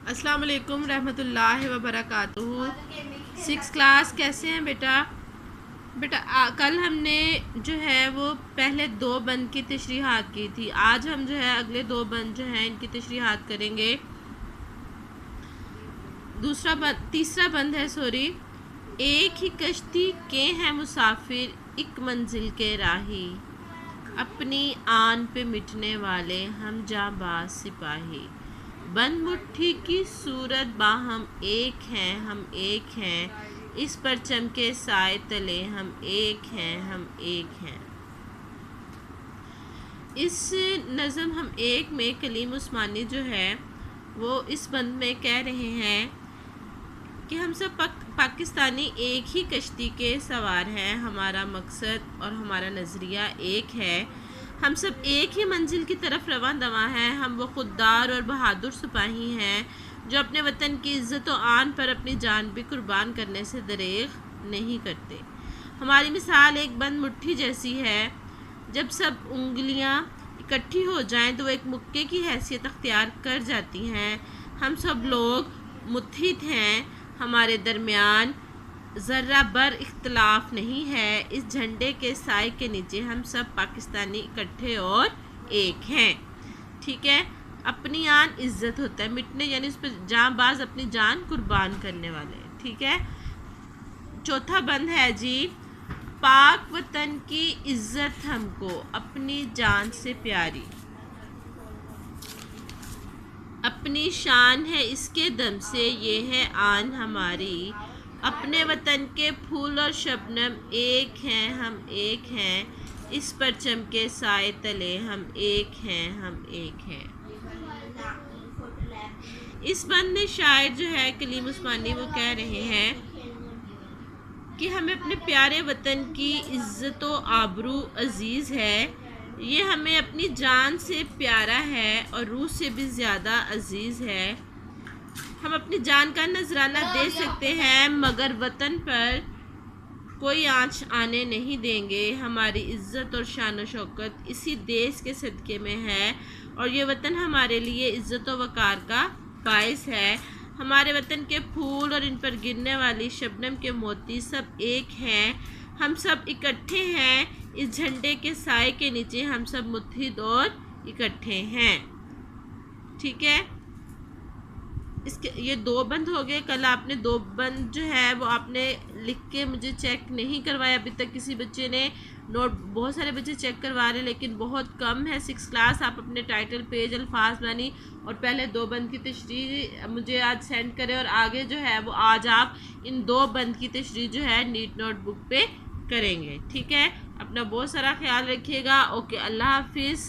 अस्सलाम वालेकुम रहमतुल्लाहि व बरकातुहू। 6 क्लास कैसे हैं बेटा? कल हमने जो है वो पहले 2 बंद की तशरीहात की थी। आज हम जो है अगले 2 बंद जो हैं इनकी तशरीहात करेंगे। तीसरा बंद है एक ही कश्ती के हैं मुसाफिर, एक मंजिल के राही, अपनी आन पे मिटने वाले हम जाबाज सिपाही, बंद मुट्ठी की सूरत बाहम एक हैं, हम एक हैं, इस परचम के साए तले हम एक हैं, हम एक हैं। इस नज़म हम एक में कलीम उस्मानी जो है वो इस बंद में कह रहे हैं कि हम सब पाकिस्तानी एक ही कश्ती के सवार हैं, हमारा मकसद और हमारा नज़रिया एक है, हम सब एक ही मंजिल की तरफ रवां दवा हैं। हम वो खुददार और बहादुर सिपाही हैं जो अपने वतन की इज़्ज़त और आन पर अपनी जान भी कुर्बान करने से दरेग नहीं करते। हमारी मिसाल एक बंद मुट्ठी जैसी है, जब सब उंगलियां इकट्ठी हो जाएं तो वो एक मुक्के की हैसियत अख्तियार कर जाती हैं। हम सब लोग मुत्हिद हैं, हमारे दरमियान ज़र्रा बर इख्तलाफ नहीं है, इस झंडे के साए के नीचे हम सब पाकिस्तानी इकट्ठे और एक हैं। ठीक है, अपनी आन इज़्ज़त होता है, मिटने यानी उस पर जांबाज अपनी जान कुर्बान करने वाले। ठीक है, चौथा बंद है जी, पाक वतन की इज़्ज़त हमको अपनी जान से प्यारी, अपनी शान है इसके दम से ये है आन हमारी, अपने वतन के फूल और शबनम एक हैं, हम एक हैं, इस परचम के साए तले हम एक हैं, हम एक हैं। इस बंद में शायर जो है कलीम उस्मानी वो कह रहे हैं कि हमें अपने प्यारे वतन की इज़्ज़त व आबरू अजीज़ है, ये हमें अपनी जान से प्यारा है और रूह से भी ज़्यादा अजीज़ है। हम अपनी जान का नजराना दे सकते हैं मगर वतन पर कोई आँच आने नहीं देंगे। हमारी इज़्ज़त और शान व शौकत इसी देश के सदक़े में है और ये वतन हमारे लिए इज़्ज़त व वक़ार का बाइस है। हमारे वतन के फूल और इन पर गिरने वाली शबनम के मोती सब एक हैं, हम सब इकट्ठे हैं, इस झंडे के साए के नीचे हम सब मुत्हिद और इकट्ठे हैं। ठीक है, इसके ये 2 बंद हो गए। कल आपने 2 बंद जो है वो आपने लिख के मुझे चेक नहीं करवाया अभी तक किसी बच्चे ने। नोट बहुत सारे बच्चे चेक करवा रहे लेकिन बहुत कम है। 6 क्लास आप अपने टाइटल पेज अल्फाज बानी और पहले 2 बंद की तशरीह मुझे आज सेंड करें और आगे जो है वो आज आप इन 2 बंद की तशरीह जो है नीट नोटबुक पे करेंगे। ठीक है, अपना बहुत सारा ख्याल रखिएगा। ओके, अल्लाह हाफिज़।